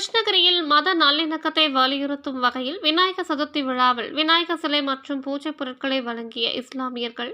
கிருஷ்ணகிரியில் மத நல்லிணக்கத்தை வலியுறுத்தும் வகையில் விநாயகர் சதுர்த்தி விழாவில் விநாயகர் சிலை மற்றும் பூஜை பொருட்களை வழங்கிய இஸ்லாமியர்கள்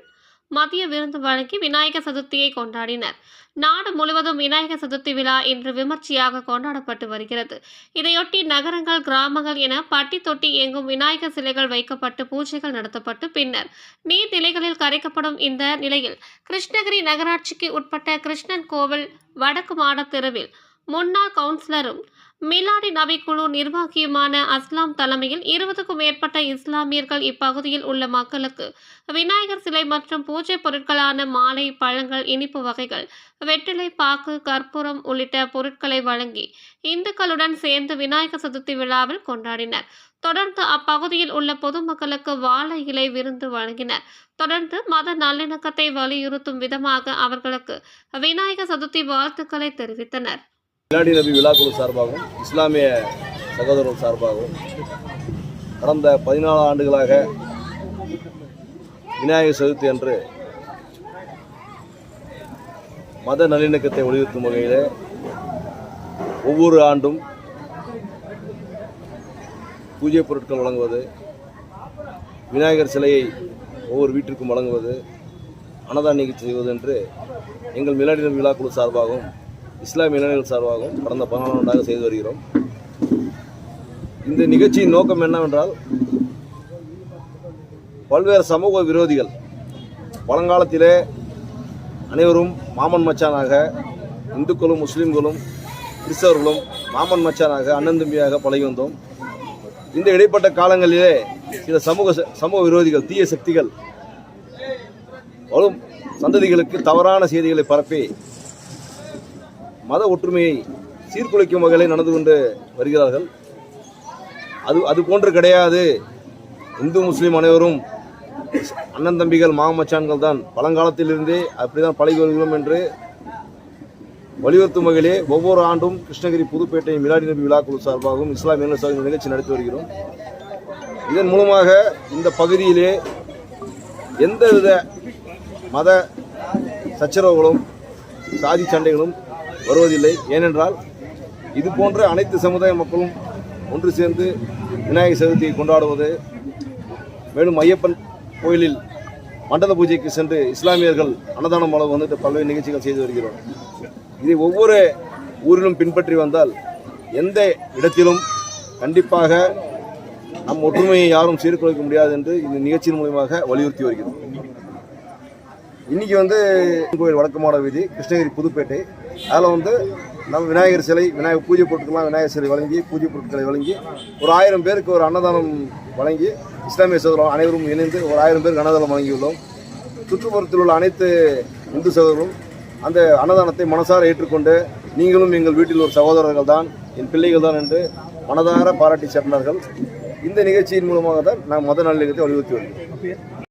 மதிய விருந்து வழங்கி விநாயகர் சதுர்த்தியை கொண்டாடினர். நாடு முழுவதும் விநாயகர் சதுர்த்தி விழா இன்று விமர்சையாக கொண்டாடப்பட்டு வருகிறது. இதையொட்டி நகரங்கள், கிராமங்கள் என பட்டி தொட்டி எங்கும் விநாயகர் சிலைகள் வைக்கப்பட்டு பூஜைகள் நடத்தப்பட்டு பின்னர் நீர்நிலைகளில் கரைக்கப்படும். இந்த நிலையில் கிருஷ்ணகிரி நகராட்சிக்கு உட்பட்ட கிருஷ்ணன் கோவில் வடக்கு மாட தெருவில் முன்னாள் கவுன்சிலரும் மிலாடி நபி குழு நிர்வாகியுமான அஸ்லாம் தலைமையில் 20க்கும் மேற்பட்ட இஸ்லாமியர்கள் இப்பகுதியில் உள்ள மக்களுக்கு விநாயகர் சிலை மற்றும் பூஜை பொருட்களான மாலை, பழங்கள், இனிப்பு வகைகள், வெற்றிலை பாக்கு, கற்பூரம் உள்ளிட்ட பொருட்களை வழங்கி இந்துக்களுடன் சேர்ந்து விநாயகர் சதுர்த்தி விழாவில் கொண்டாடினர். தொடர்ந்து அப்பகுதியில் உள்ள பொதுமக்களுக்கு வாழை இலை விருந்து வழங்கினர். தொடர்ந்து மத நல்லிணக்கத்தை வலியுறுத்தும் விதமாக அவர்களுக்கு விநாயகர் சதுர்த்தி வாழ்த்துக்களை தெரிவித்தனர். மிலாடி நபி விழாக்குழு சார்பாகவும் இஸ்லாமிய சகோதரர்கள் சார்பாகவும் கடந்த 14 ஆண்டுகளாக விநாயகர் சதுர்த்தி அன்று மத நல்லிணக்கத்தை வலியுறுத்தும் வகையில் ஒவ்வொரு ஆண்டும் பூஜை பொருட்கள் வழங்குவது, விநாயகர் சிலையை ஒவ்வொரு வீட்டிற்கும் வழங்குவது, அன்னதான நிகழ்ச்சி செய்வது என்று எங்கள் மிலாடி நபி விழாக்குழு சார்பாகவும் இஸ்லாமிய இளைஞர்கள் சார்பாகவும் கடந்த 14 ஆண்டாக செய்து வருகிறோம். இந்த நிகழ்ச்சியின் நோக்கம் என்னவென்றால், பல்வேறு சமூக விரோதிகள் பழங்காலத்திலே அனைவரும் மாமன் மச்சானாக, இந்துக்களும் முஸ்லீம்களும் கிறிஸ்தவர்களும் மாமன் மச்சானாக, அண்ணன் தம்பியாக பழகி வந்தோம். இந்த இடைப்பட்ட காலங்களிலே சில சமூக விரோதிகள், தீய சக்திகள் வரும் சந்ததிகளுக்கு தவறான செய்திகளை பரப்பி மத ஒற்றுமையை சீர்குலைக்கும் வகையில் நடந்து கொண்டு வருகிறார்கள். அது போன்று கிடையாது. இந்து முஸ்லீம் அனைவரும் அண்ணன் தம்பிகள், மாமச்சான்கள் தான், பழங்காலத்திலிருந்தே அப்படிதான் பழகி வருகிறோம் என்று வலியுறுத்தும் வகையிலே ஒவ்வொரு ஆண்டும் கிருஷ்ணகிரி புதுப்பேட்டை மிலாடி நபி விழாக்குழு சார்பாகவும் இஸ்லாமிய நிகழ்ச்சி நடத்தி வருகிறோம். இதன் மூலமாக இந்த பகுதியிலே எந்தவித மத சச்சரவுகளும் சாதி சண்டைகளும் வருவதில்லை. ஏனென்றால் இது போன்ற அனைத்து சமுதாய மக்களும் ஒன்று சேர்ந்து விநாயகர் சதுர்த்தியை கொண்டாடுவது, மேலும் ஐயப்பன் கோயிலில் மண்டல பூஜைக்கு சென்று இஸ்லாமியர்கள் அன்னதானம் அளவு வந்துட்டு பல்வேறு நிகழ்ச்சிகள் செய்து வருகிறோம். இதை ஒவ்வொரு ஊரிலும் பின்பற்றி வந்தால் எந்த இடத்திலும் கண்டிப்பாக நம் ஒற்றுமையை யாரும் சீர்குலைக்க முடியாது என்று இந்த நிகழ்ச்சியின் மூலமாக வலியுறுத்தி வருகிறோம். இன்றைக்கி கோயில் வடக்கு மாட வீதி, கிருஷ்ணகிரி புதுப்பேட்டை, அதில் நம்ம விநாயகர் சிலை, விநாயகர் பூஜை பொருட்கள்லாம் விநாயகர் சிலை வழங்கி, பூஜை பொருட்களை வழங்கி ஒரு 1000 பேருக்கு ஒரு அன்னதானம் வழங்கி, இஸ்லாமிய சகோதரர்கள் அனைவரும் இணைந்து ஒரு 1000 பேருக்கு அன்னதானம் வழங்கியுள்ளோம். சுற்றுப்புறத்தில் உள்ள அனைத்து இந்து சகோதரர்களும் அந்த அன்னதானத்தை மனசார ஏற்றுக்கொண்டு, நீங்களும் எங்கள் வீட்டில் ஒரு சகோதரர்கள் தான், என் பிள்ளைகள் தான் என்று மனதார பாராட்டி சென்றார்கள். இந்த நிகழ்ச்சியின் மூலமாக தான் நாம் மத நல்லிணக்கத்தை வலியுறுத்தி வருகிறோம்.